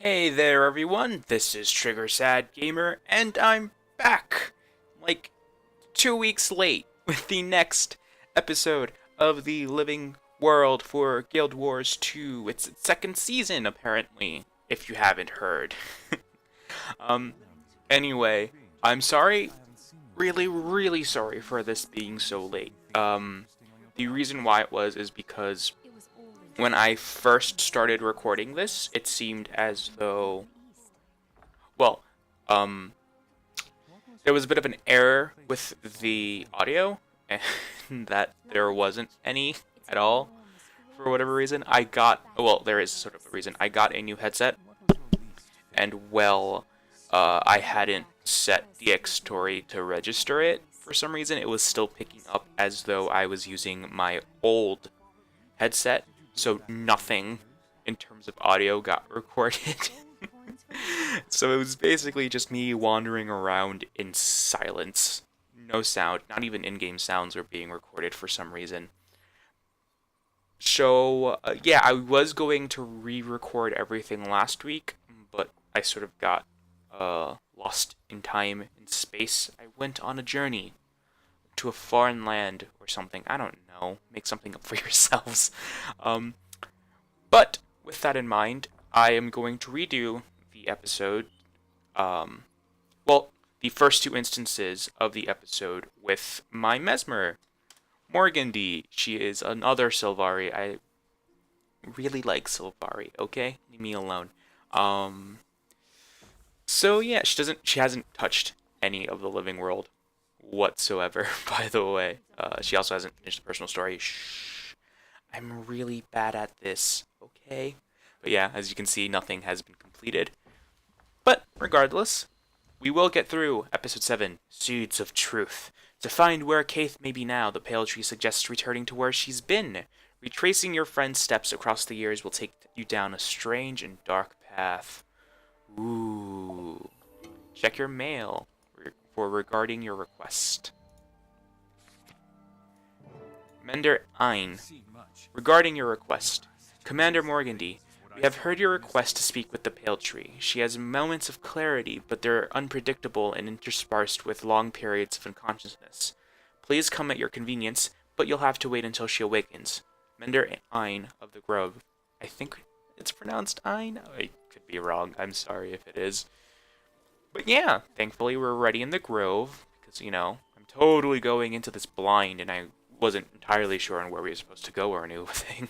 Hey there everyone, this is Trigger Sad Gamer, and I'm back! Like, 2 weeks late with the next episode of the Living World for Guild Wars 2. It's its second season, apparently, if you haven't heard. um, anyway, I'm sorry, really sorry for this being so late. The reason why it was is because when I first started recording this, it seemed as though, well, um, there was a bit of an error with the audio, and that there wasn't any at all for whatever reason. Well, there is sort of a reason. I got a new headset, and I hadn't set the X-Story to register it for some reason. It was still picking up as though I was using my old headset, so nothing in terms of audio got recorded. So it was basically just me wandering around in silence. No sound, not even in-game sounds were being recorded for some reason. So, yeah, I was going to re-record everything last week, but I sort of got lost in time and space. I went on a journey to a foreign land or something. I don't know. Make something up for yourselves. Um, but with that in mind, I am going to redo the episode. Um, well, the first two instances of the episode with my Mesmer, Morgandy. She is another Sylvari. I really like Sylvari. Okay, leave me alone. Um, so yeah, she hasn't touched any of the living world whatsoever. By the way, she also hasn't finished the personal story. Shh. I'm really bad at this. Okay. But yeah, as you can see, nothing has been completed. But regardless, we will get through Episode 7, Seeds of Truth. To find where Kaith may be now, the Pale Tree suggests returning to where she's been. Retracing your friend's steps across the years will take you down a strange and dark path. Ooh. Check your mail for regarding your request. Mender Ein. Regarding your request. Commander Morgandy, we have heard your request to speak with the Pale Tree. She has moments of clarity, but they're unpredictable and interspersed with long periods of unconsciousness. Please come at your convenience, but you'll have to wait until she awakens. Mender Ein of the Grove. I think it's pronounced Ein? I could be wrong. I'm sorry if it is. But yeah, thankfully we're already in the Grove, because, I'm totally going into this blind, and I wasn't entirely sure on where we were supposed to go or anything.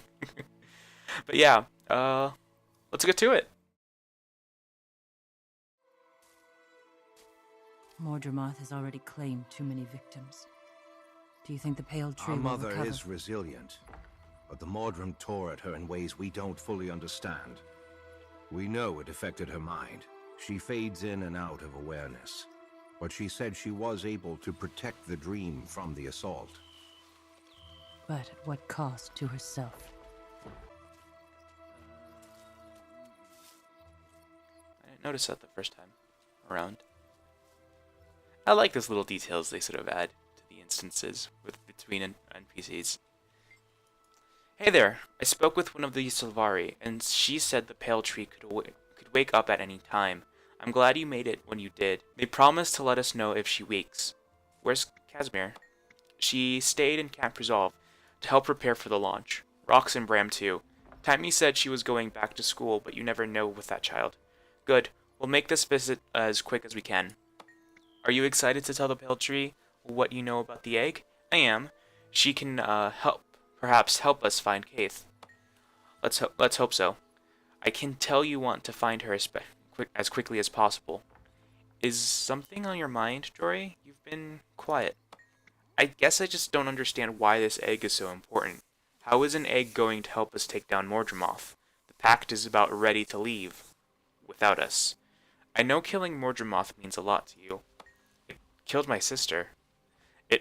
But yeah, let's get to it. Mordramoth has already claimed too many victims. Do you think the Pale Tree Our will mother recover? is resilient, but the Mordrim tore at her in ways we don't fully understand. We know it affected her mind. She fades in and out of awareness, but she said she was able to protect the dream from the assault. But at what cost to herself? I didn't notice that the first time around. I like those little details they sort of add to the instances between NPCs. Hey there, I spoke with one of the Sylvari, and she said the Pale Tree could wake up at any time. I'm glad you made it when you did. They promised to let us know if she wakes. Where's Casimir? She stayed in Camp Resolve to help prepare for the launch. Rox and Bram too. Tammy said she was going back to school, but you never know with that child. Good. We'll make this visit as quick as we can. Are you excited to tell the Pale Tree what you know about the egg? I am. She can perhaps help us find Kaith. Let's hope so. I can tell you want to find her as quickly as possible. Is something on your mind, Jory? You've been quiet. I guess I just don't understand why this egg is so important. How is an egg going to help us take down Mordramoth? The pact is about ready to leave without us. I know killing Mordramoth means a lot to you. It killed my sister.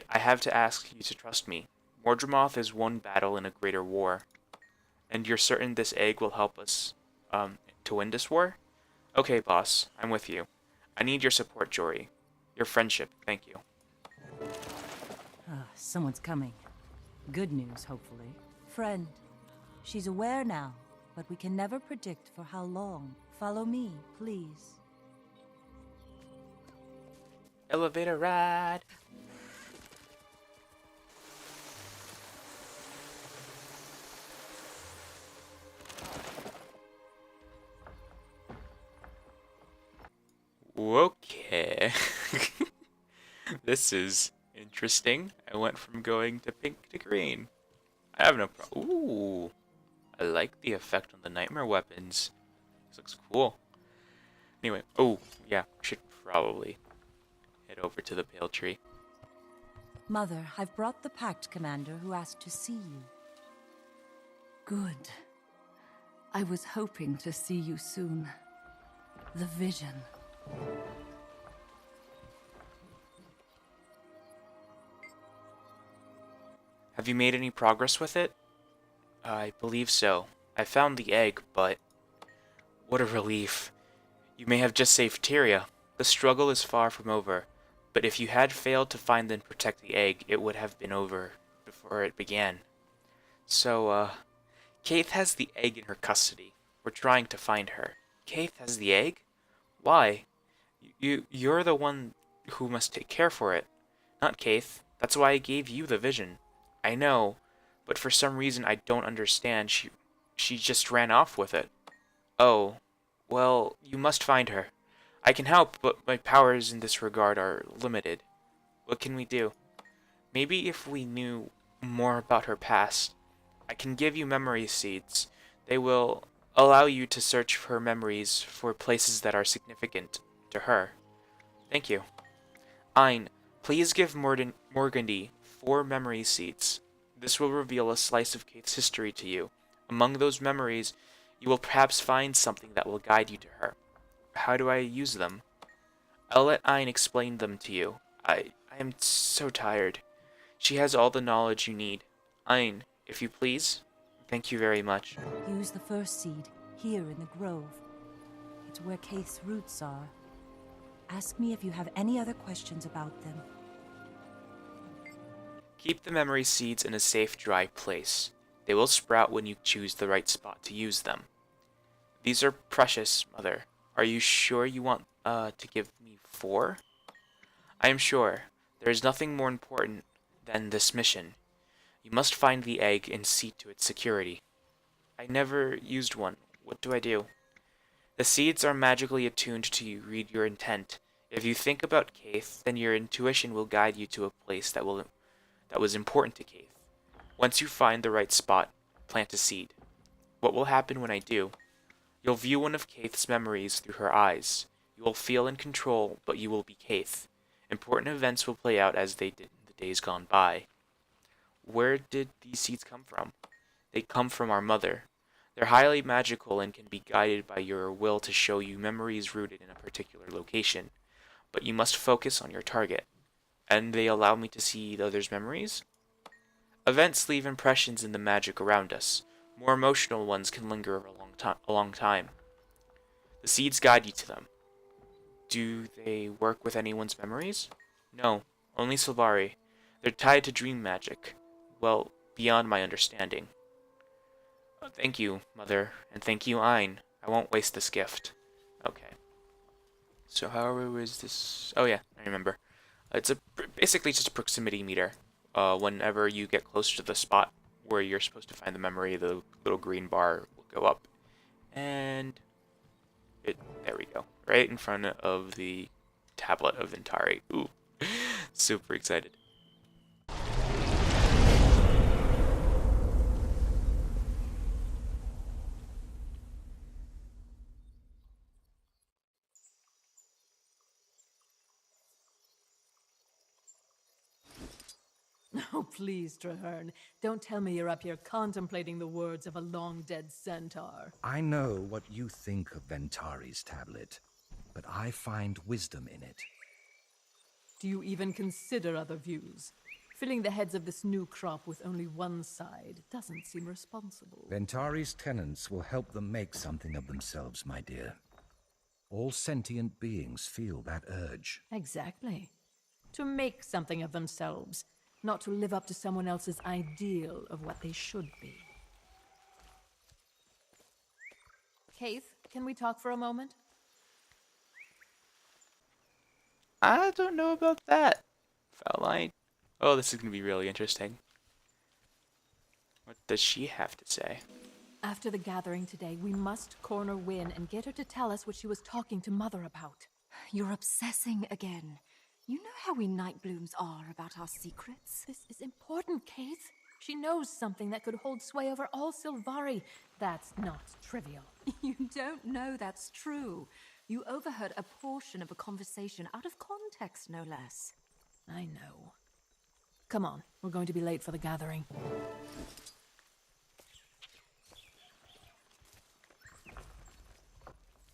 I have to ask you to trust me. Mordramoth is one battle in a greater war. And you're certain this egg will help us, to win this war? Okay, boss. I'm with you. I need your support, Jory. Your friendship. Thank you. Someone's coming. Good news, hopefully. Friend, she's aware now, but we can never predict for how long. Follow me, please. Elevator ride. Okay. This is interesting. I went from going to pink to green. I have no problem. Ooh. I like the effect on the nightmare weapons. This looks cool. Anyway, oh, yeah, I should probably head over to the pale tree. Mother, I've brought the Pact Commander who asked to see you. Good. I was hoping to see you soon. The vision. Have you made any progress with it? I believe so. I found the egg, but what a relief. You may have just saved Tyria. The struggle is far from over, but if you had failed to find and protect the egg, it would have been over before it began. So, Kaith has the egg in her custody. We're trying to find her. Kaith has the egg? Why? You're the one who must take care for it, not Kaith. That's why I gave you the vision. I know, but for some reason I don't understand. She just ran off with it. Oh, well, you must find her. I can help, but my powers in this regard are limited. What can we do? Maybe if we knew more about her past. I can give you memory seeds. They will allow you to search her memories for places that are significant to her. Thank you. Ein, please give Morgandy 4 memory seeds. This will reveal a slice of Kaith's history to you. Among those memories, you will perhaps find something that will guide you to her. How do I use them? I'll let Ein explain them to you. I am so tired. She has all the knowledge you need. Ein, if you please. Thank you very much. Use the first seed, here in the grove. It's where Kaith's roots are. Ask me if you have any other questions about them. Keep the memory seeds in a safe, dry place. They will sprout when you choose the right spot to use them. These are precious, Mother. Are you sure you want to give me 4? I am sure. There is nothing more important than this mission. You must find the egg and see to its security. I never used one. What do I do? The seeds are magically attuned to read your intent. If you think about Kaith, then your intuition will guide you to a place that was important to Kaith. Once you find the right spot, plant a seed. What will happen when I do? You'll view one of Kaith's memories through her eyes. You will feel in control, but you will be Kaith. Important events will play out as they did in the days gone by. Where did these seeds come from? They come from our mother. They're highly magical and can be guided by your will to show you memories rooted in a particular location. But you must focus on your target. And they allow me to see the others' memories? Events leave impressions in the magic around us. More emotional ones can linger a long time. The seeds guide you to them. Do they work with anyone's memories? No, only Sylvari. They're tied to dream magic. Well, beyond my understanding. Thank you, Mother, and thank you, Ein. I won't waste this gift. Okay. So how was this? Oh yeah, I remember. It's basically just a proximity meter. Whenever you get closer to the spot where you're supposed to find the memory, the little green bar will go up. And there we go. Right in front of the tablet of Ventari. Ooh. Super excited. Oh, please, Traherne. Don't tell me you're up here contemplating the words of a long-dead centaur. I know what you think of Ventari's tablet, but I find wisdom in it. Do you even consider other views? Filling the heads of this new crop with only one side doesn't seem responsible. Ventari's tenets will help them make something of themselves, my dear. All sentient beings feel that urge. Exactly. To make something of themselves, not to live up to someone else's ideal of what they should be. Keith, can we talk for a moment? I don't know about that. Fraulein. Oh, this is going to be really interesting. What does she have to say? After the gathering today, we must corner Wynne and get her to tell us what she was talking to Mother about. You're obsessing again. You know how we Nightblooms are about our secrets. This is important, Keith. She knows something that could hold sway over all Sylvari. That's not trivial. You don't know that's true. You overheard a portion of a conversation out of context, no less. I know. Come on, we're going to be late for the gathering.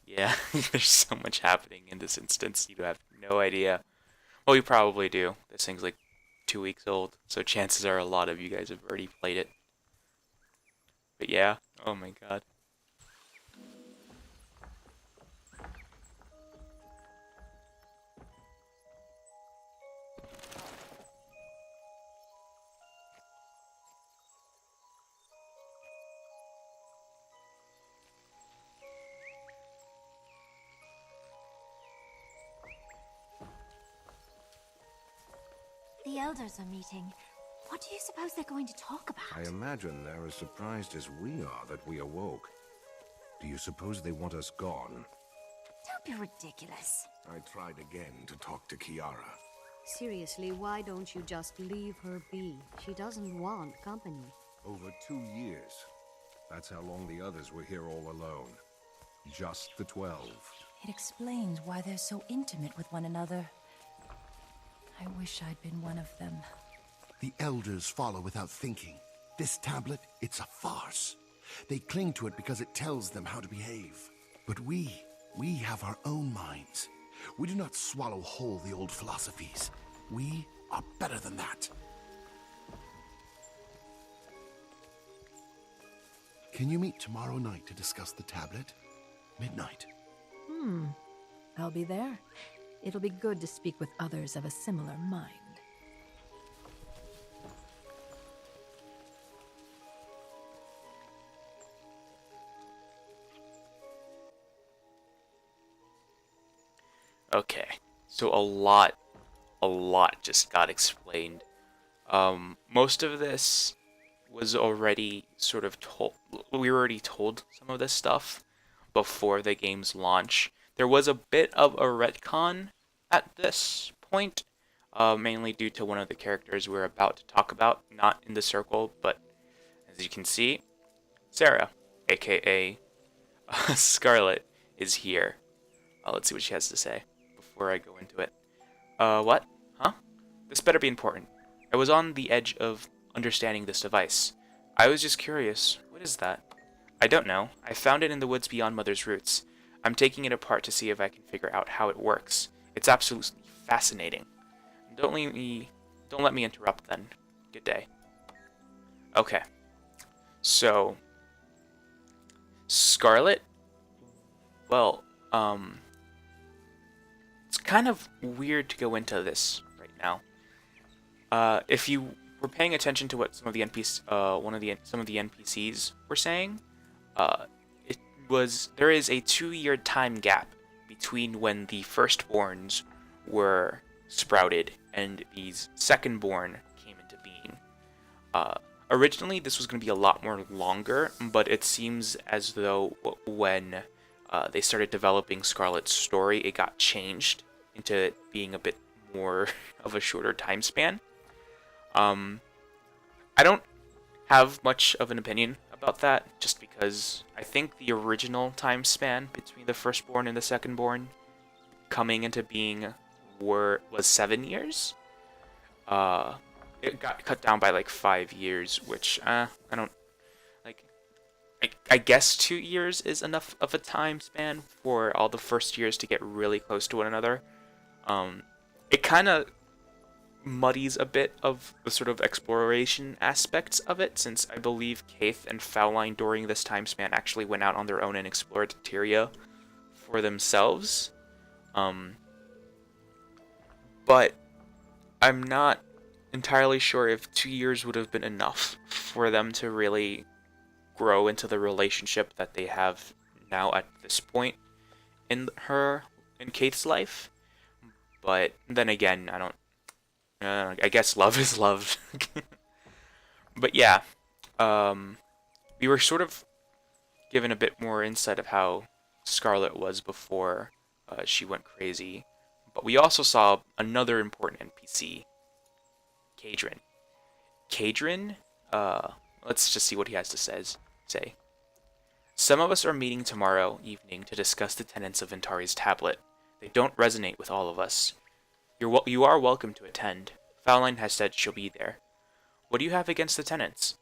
Yeah, there's so much happening in this instance. You have no idea. Well, you probably do. This thing's like 2 weeks old, so chances are a lot of you guys have already played it. But yeah, oh my god. The elders are meeting. What do you suppose they're going to talk about? I imagine they're as surprised as we are that we awoke. Do you suppose they want us gone? Don't be ridiculous. I tried again to talk to Kiara. Seriously, why don't you just leave her be? She doesn't want company. Over 2 years. That's how long the others were here all alone. Just the 12. It explains why they're so intimate with one another. I wish I'd been one of them. The elders follow without thinking. This tablet, it's a farce. They cling to it because it tells them how to behave. But we have our own minds. We do not swallow whole the old philosophies. We are better than that. Can you meet tomorrow night to discuss the tablet? Midnight. I'll be there. It'll be good to speak with others of a similar mind. Okay, so a lot just got explained. Most of this was already sort of told. We were already told some of this stuff before the game's launch. There was a bit of a retcon at this point, mainly due to one of the characters we're about to talk about, not in the circle, but as you can see, Sarah, aka Scarlet, is here. Let's see what she has to say before I go into it. What? Huh? This better be important. I was on the edge of understanding this device. I was just curious. What is that? I don't know. I found it in the woods beyond Mother's roots. I'm taking it apart to see if I can figure out how it works. It's absolutely fascinating. Don't let me interrupt then. Good day. Okay. So Scarlet, well, it's kind of weird to go into this right now. If you were paying attention to what some of the NPCs were saying, there is a 2-year time gap between when the firstborns were sprouted and these secondborn came into being. Originally, this was going to be a lot more longer, but it seems as though when they started developing Scarlet's story, it got changed into it being a bit more of a shorter time span. I don't have much of an opinion about that, just because I think the original time span between the firstborn and the secondborn coming into being was 7 years. It got cut down by like 5 years, which I don't like. I guess 2 years is enough of a time span for all the first years to get really close to one another. It kind of muddies a bit of the sort of exploration aspects of it, since I believe Kaith and Fraulein during this time span actually went out on their own and explored Tyria for themselves. But I'm not entirely sure if 2 years would have been enough for them to really grow into the relationship that they have now at this point in Kate's life. But then again, I don't. I guess love is love. But yeah, we were sort of given a bit more insight of how Scarlet was before she went crazy. But we also saw another important NPC, Kadrin. Kadrin, let's just see what he has to say. Some of us are meeting tomorrow evening to discuss the tenets of Ventari's tablet. They don't resonate with all of us. You are welcome to attend. Fowline has said she'll be there. What do you have against the tenets?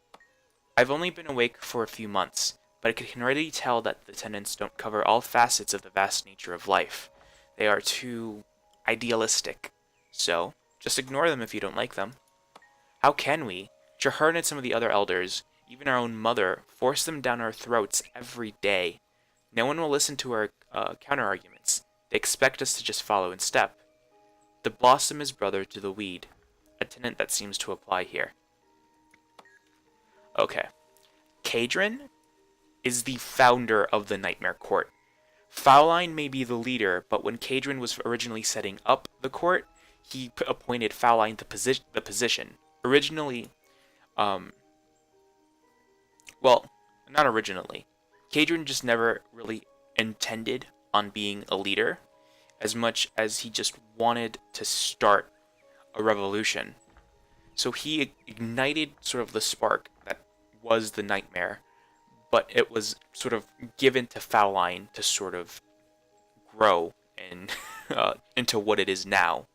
I've only been awake for a few months, but I can already tell that the tenets don't cover all facets of the vast nature of life. They are too idealistic. So, just ignore them if you don't like them. How can we? Traherne and some of the other elders, even our own mother, force them down our throats every day. No one will listen to our counter-arguments. They expect us to just follow in step. The blossom is brother to the weed, a tenet that seems to apply here. Okay. Kadrin is the founder of the Nightmare Court. Fowline may be the leader, but when Kadrin was originally setting up the court, he appointed Fowline the position. Originally, well, not originally. Kadrin just never really intended on being a leader, as much as he just wanted to start a revolution. So he ignited sort of the spark that was the nightmare, but it was sort of given to Fowline to sort of grow and into what it is now.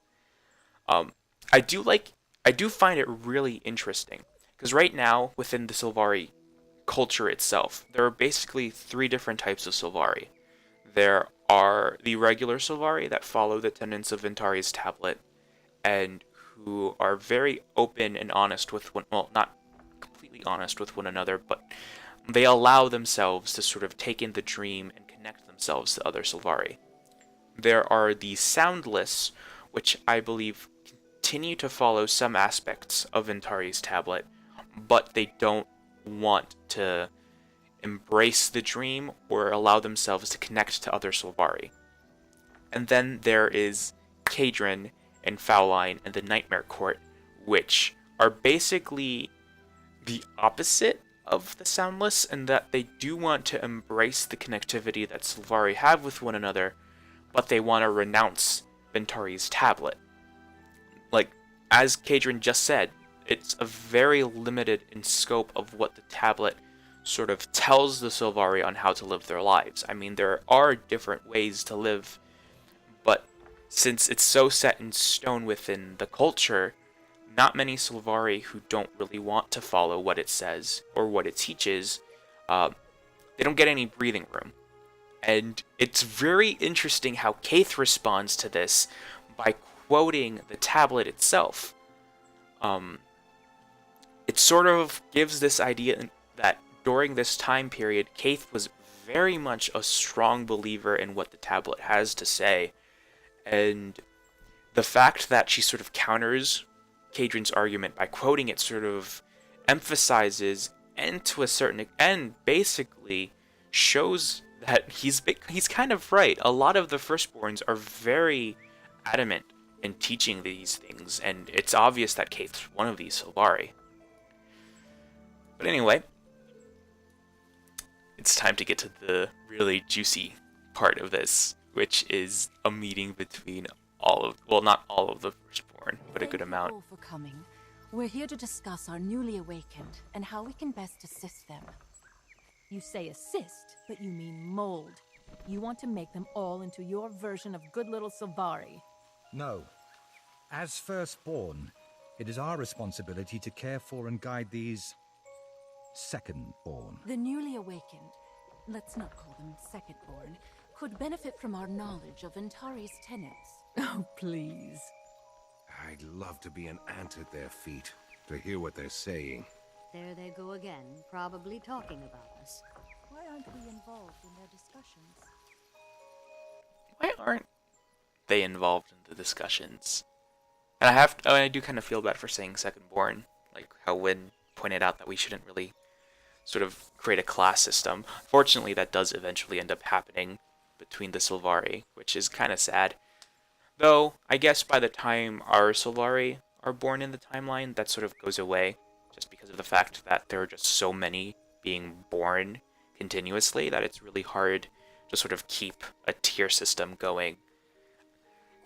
I do find it really interesting, because right now, within the Sylvari culture itself, there are basically 3 different types of Sylvari. There are the regular Sylvari that follow the tenets of Ventari's tablet, and who are very open and honest with not completely honest with one another, but they allow themselves to sort of take in the dream and connect themselves to other Sylvari. There are the Soundless, which I believe continue to follow some aspects of Ventari's tablet, but they don't want to embrace the dream or allow themselves to connect to other Sylvari. And then there is Kadrin and Fowline and the Nightmare Court, which are basically the opposite of the Soundless, in that they do want to embrace the connectivity that Sylvari have with one another, but they want to renounce Ventari's tablet. Like, as Kadrin just said, it's a very limited in scope of what the tablet sort of tells the Sylvari on how to live their lives. I mean, there are different ways to live, but since it's so set in stone within the culture, not many Sylvari who don't really want to follow what it says or what it teaches, they don't get any breathing room. And it's very interesting how Kaith responds to this by quoting the tablet itself. It sort of gives this idea that during this time period, Kaith was very much a strong believer in what the tablet has to say. And the fact that she sort of counters Kadrin's argument by quoting it sort of emphasizes and to a certain and basically shows that he's kind of right. A lot of the Firstborns are very adamant in teaching these things, and it's obvious that Kaith's one of these Sylvari. But anyway, it's time to get to the really juicy part of this, which is a meeting between not all of the Firstborn, but a good amount. Thank you all for coming. We're here to discuss our newly awakened and how we can best assist them. You say assist, but you mean mold. You want to make them all into your version of good little Sylvari. No. As firstborn, it is our responsibility to care for and guide these secondborn. The newly awakened, let's not call them secondborn, could benefit from our knowledge of Ventari's tenets. Oh, please. I'd love to be an ant at their feet, to hear what they're saying. There they go again, probably talking about us. Why aren't we involved in their discussions? Why aren't they involved in the discussions? And I do kind of feel bad for saying secondborn, like how Wynn pointed out that we shouldn't really sort of create a class system. Fortunately, that does eventually end up happening between the Sylvari, which is kind of sad. Though, I guess by the time our Sylvari are born in the timeline, that sort of goes away, just because of the fact that there are just so many being born continuously that it's really hard to sort of keep a tier system going.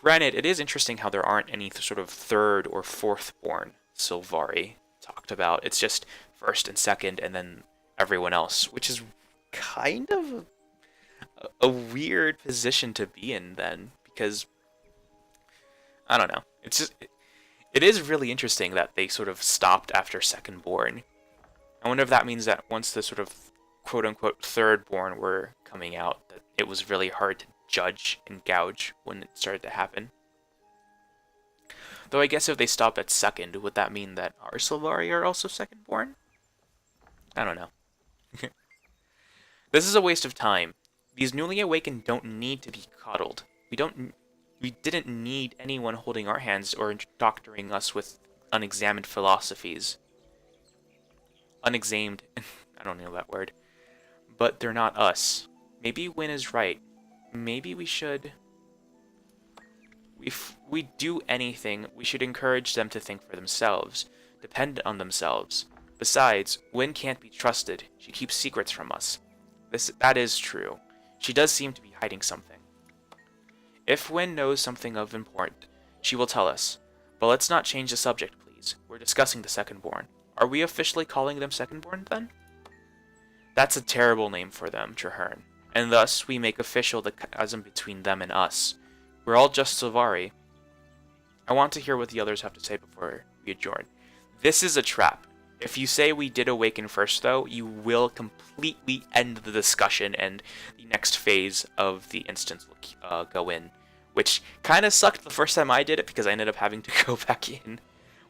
Granted, it is interesting how there aren't any sort of third or fourth born Sylvari talked about. It's just first and second, and then everyone else, which is kind of a weird position to be in then, because I don't know. It's just it is really interesting that they sort of stopped after second born. I wonder if that means that once the sort of quote unquote third born were coming out, that it was really hard to judge and gouge when it started to happen. Though I guess if they stopped at second, would that mean that our Sylvari are also second born? I don't know. This is a waste of time. These newly awakened don't need to be coddled. We didn't need anyone holding our hands or doctoring us with unexamined philosophies. Unexamined, I don't know that word. But they're not us. Maybe Win is right. Maybe we should... If we do anything, we should encourage them to think for themselves, depend on themselves. Besides, Win can't be trusted. She keeps secrets from us. That is true. She does seem to be hiding something. If Win knows something of importance, she will tell us. But let's not change the subject, please. We're discussing the Secondborn. Are we officially calling them Secondborn, then? That's a terrible name for them, Traherne. And thus, we make official the chasm between them and us. We're all just Sylvari. I want to hear what the others have to say before we adjourn. This is a trap. If you say we did awaken first, though, you will completely end the discussion, and the next phase of the instance will go in. Which kind of sucked the first time I did it, because I ended up having to go back in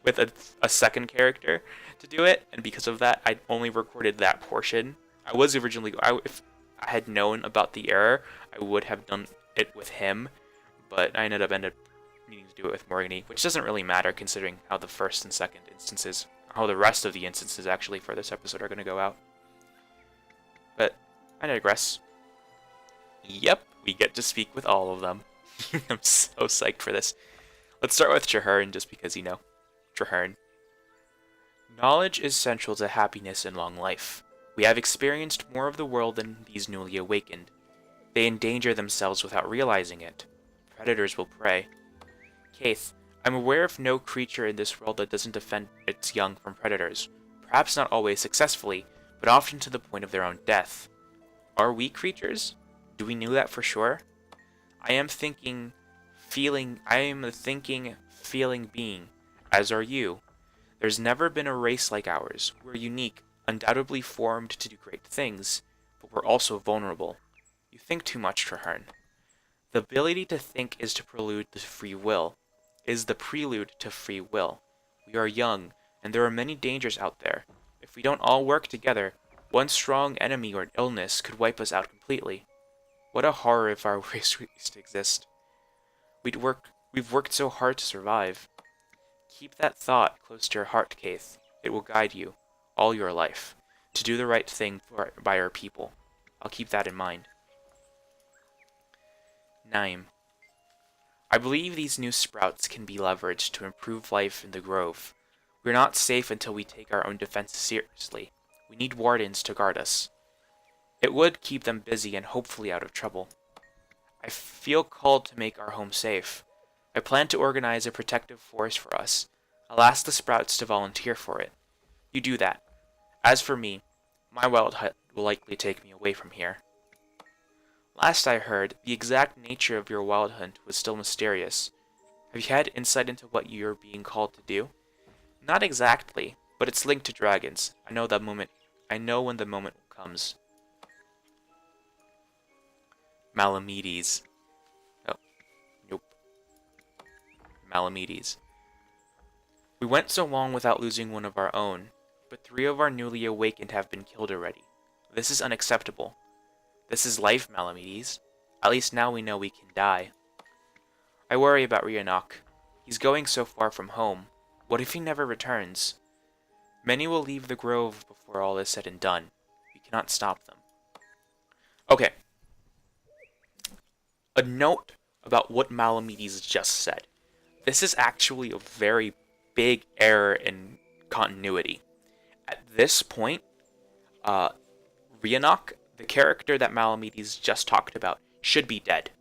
with a second character to do it, and because of that, I only recorded that portion. I was originally... if I had known about the error, I would have done it with him, but I ended up needing to do it with Morgany, which doesn't really matter considering how the first and second instances, how the rest of the instances actually for this episode are going to go out. But I digress. Yep, we get to speak with all of them. I'm so psyched for this. Let's start with Traherne, just because, you know, Traherne. Knowledge is central to happiness and long life. We have experienced more of the world than these newly awakened. They endanger themselves without realizing it. Predators will prey. Kaith, I'm aware of no creature in this world that doesn't defend its young from predators. Perhaps not always successfully, but often to the point of their own death. Are we creatures? Do we know that for sure? I am the thinking, feeling being, as are you. There's never been a race like ours. We're unique, undoubtedly formed to do great things, but we're also vulnerable. You think too much, Traherne. The ability to think is the prelude to free will. We are young, and there are many dangers out there. If we don't all work together, one strong enemy or an illness could wipe us out completely. What a horror if our race used to exist. We've worked so hard to survive. Keep that thought close to your heart, Kaith. It will guide you, all your life, to do the right thing by our people. I'll keep that in mind. Naim. I believe these new sprouts can be leveraged to improve life in the Grove. We're not safe until we take our own defense seriously. We need wardens to guard us. It would keep them busy and hopefully out of trouble. I feel called to make our home safe. I plan to organize a protective force for us. I'll ask the sprouts to volunteer for it. You do that. As for me, my wild hunt will likely take me away from here. Last I heard, the exact nature of your wild hunt was still mysterious. Have you had insight into what you're being called to do? Not exactly, but it's linked to dragons. I know when the moment comes. Malamedes. Oh, nope. Malamedes. We went so long without losing one of our own, but 3 of our newly awakened have been killed already. This is unacceptable. This is life, Malamedes. At least now we know we can die. I worry about Rhiannoch. He's going so far from home. What if he never returns? Many will leave the Grove before all is said and done. not stop them. Okay. A note about what Malamedes just said. This is actually a very big error in continuity. At this point, Rhiannoc, the character that Malamedes just talked about, should be dead.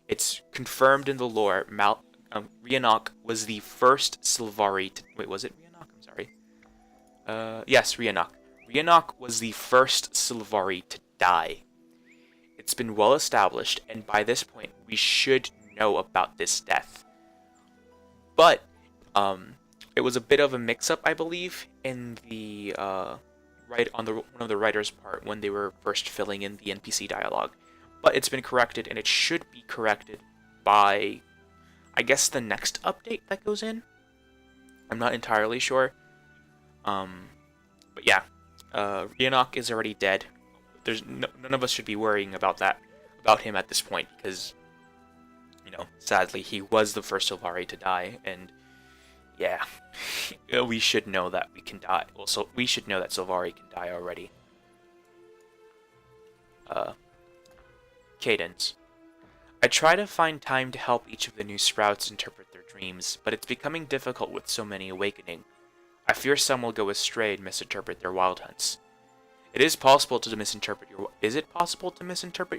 It's confirmed in the lore. Rhiannoc was the first Sylvari to... Wait, was it Rhiannoc? I'm sorry. Yes, Rhiannoc. Rhiannoc was the first Sylvari to die. It's been well established, and by this point, we should know about this death. But, it was a bit of a mix-up, I believe, in the, one of the writers' part when they were first filling in the NPC dialogue. But it's been corrected, and it should be corrected by, I guess, the next update that goes in. I'm not entirely sure. But yeah, Rhiannoc is already dead. None of us should be worrying about him at this point, because, you know, sadly, he was the first Sylvari to die, and yeah, we should know that we can die. Well, so we should know that Sylvari can die already. Cadence. I try to find time to help each of the new sprouts interpret their dreams, but it's becoming difficult with so many awakening. I fear some will go astray and misinterpret their wild hunts. Is it possible to misinterpret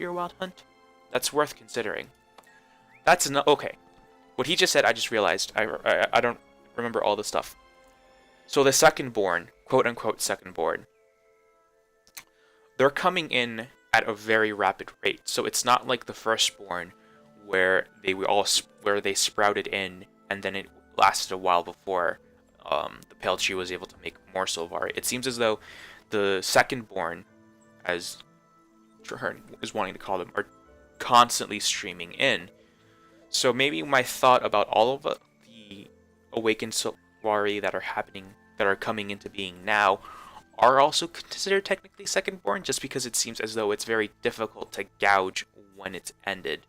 your wild hunt? That's worth considering. Okay. What he just said, I just realized. I don't remember all the stuff. So the second-born, quote-unquote second-born, they're coming in at a very rapid rate. So it's not like the firstborn where they sprouted in and then it lasted a while before the Pale Tree was able to make more Sylvari. It seems as though the second-born, as Traherne is wanting to call them, are constantly streaming in. So maybe my thought about all of the awakened Sylvari that are coming into being now are also considered technically second-born, just because it seems as though it's very difficult to gauge when it's ended.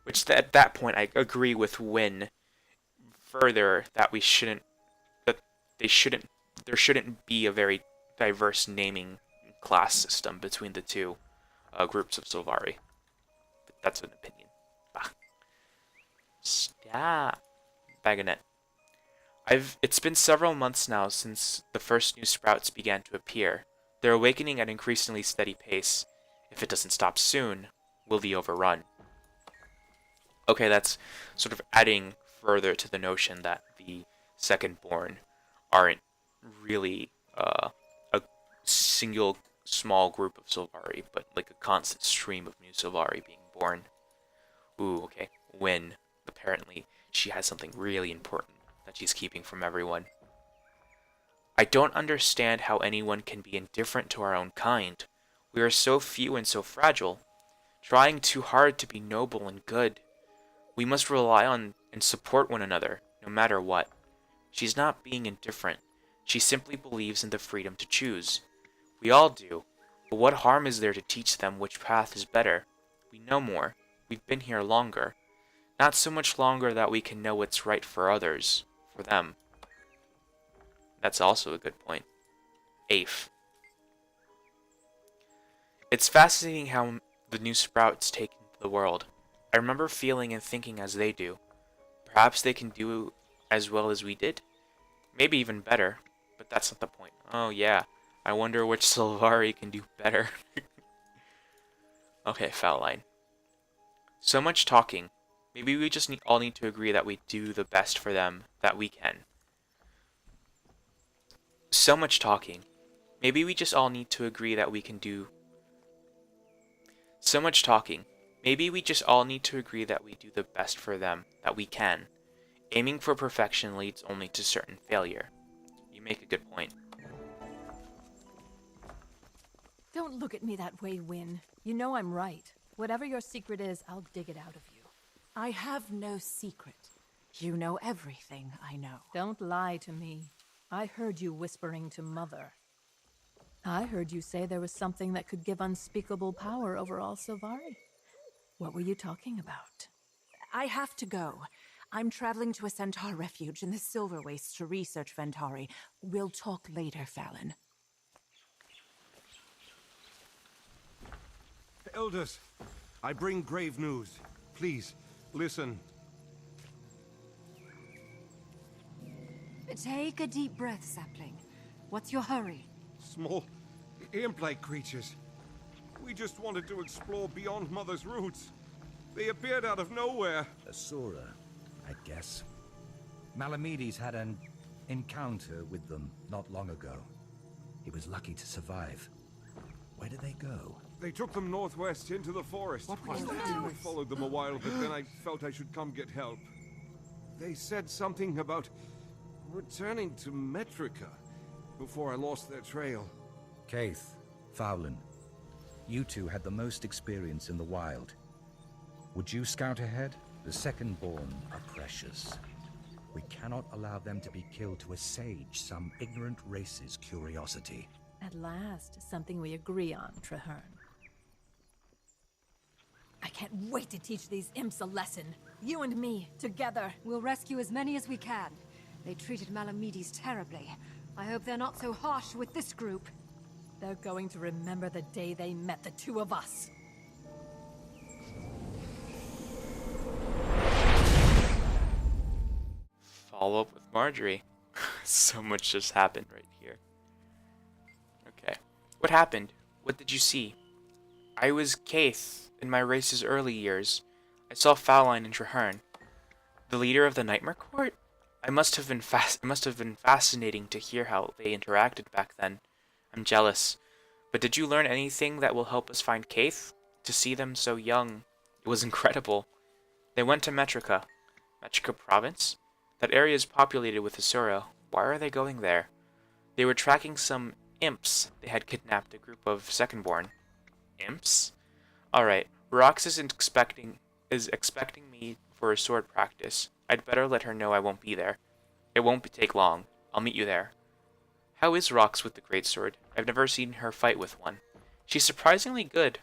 Which at that point I agree with Wynne further that there shouldn't be a very diverse naming class system between the two groups of Sylvari. But that's an opinion. Bah. Stop. Bagonet. It's been several months now since the first new sprouts began to appear. They're awakening at an increasingly steady pace. If it doesn't stop soon, we'll be overrun. Okay, that's sort of adding further to the notion that the second-born aren't really a single small group of Sylvari, but like a constant stream of new Sylvari being born. Ooh, okay. Wynne. Apparently, she has something really important that she's keeping from everyone. I don't understand how anyone can be indifferent to our own kind. We are so few and so fragile, trying too hard to be noble and good. We must rely on and support one another, no matter what. She's not being indifferent. She simply believes in the freedom to choose. We all do, but what harm is there to teach them which path is better? We know more. We've been here longer. Not so much longer that we can know what's right for others, for them. That's also a good point. Eighth. It's fascinating how the new sprouts take into the world. I remember feeling and thinking as they do. Perhaps they can do as well as we did? Maybe even better, but that's not the point. Oh yeah, I wonder which Sylvari can do better. Okay, foul line. So much talking. Maybe we just all need to agree that we do the best for them that we can. So much talking. Maybe we just all need to agree that we can do... So much talking. Maybe we just all need to agree that we do the best for them that we can. Aiming for perfection leads only to certain failure. You make a good point. Don't look at me that way, Wynne. You know I'm right. Whatever your secret is, I'll dig it out of you. I have no secret. You know everything I know. Don't lie to me. I heard you whispering to Mother. I heard you say there was something that could give unspeakable power over all Sylvari. What were you talking about? I have to go. I'm traveling to a centaur refuge in the Silver Wastes to research Ventari. We'll talk later, Fallon. Elders, I bring grave news. Please, listen. Take a deep breath, sapling. What's your hurry? Small, imp-like creatures. We just wanted to explore beyond Mother's roots. They appeared out of nowhere. Asura, I guess. Malamedes had an encounter with them not long ago. He was lucky to survive. Where did they go? They took them northwest into the forest. What was that? I followed them a while, but then I felt I should come get help. They said something about returning to Metrica before I lost their trail. Kaith, Fowlin, you two had the most experience in the wild. Would you scout ahead? The Secondborn are precious. We cannot allow them to be killed to assuage some ignorant race's curiosity. At last, something we agree on, Traherne. I can't wait to teach these imps a lesson. You and me, together. We'll rescue as many as we can. They treated Malamedes terribly. I hope they're not so harsh with this group. They're going to remember the day they met the two of us. Follow up with Marjorie. So much just happened right here. Okay. What happened? What did you see? I was Kaith in my race's early years. I saw Fowline and Traherne. The leader of the Nightmare Court? It must have been fascinating to hear how they interacted back then. I'm jealous. But did you learn anything that will help us find Kaith? To see them so young, it was incredible. They went to Metrica. Metrica province? That area is populated with Asura. Why are they going there? They were tracking some imps. They had kidnapped a group of Secondborn. Imps? Alright, Rox is expecting me for a sword practice. I'd better let her know I won't be there. It won't take long. I'll meet you there. How is Rox with the greatsword? I've never seen her fight with one. She's surprisingly good.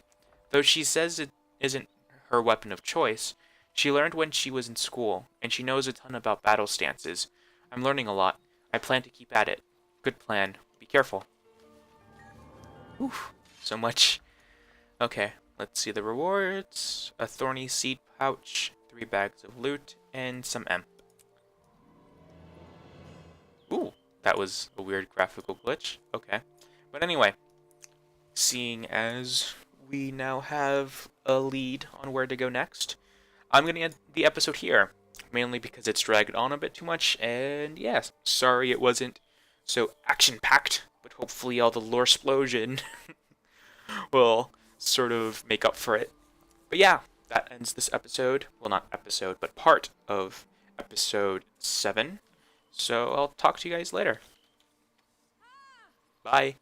Though she says it isn't her weapon of choice, she learned when she was in school, and she knows a ton about battle stances. I'm learning a lot. I plan to keep at it. Good plan. Be careful. Oof, so much. Okay, let's see the rewards. A thorny seed pouch, 3 bags of loot, and some emp. Ooh, that was a weird graphical glitch. Okay. But anyway, seeing as we now have a lead on where to go next, I'm going to end the episode here, mainly because it's dragged on a bit too much, and yes, sorry it wasn't so action-packed, but hopefully all the lore explosion will sort of make up for it. But yeah, that ends this episode. Well, not episode, but part of episode 7. So I'll talk to you guys later. Bye.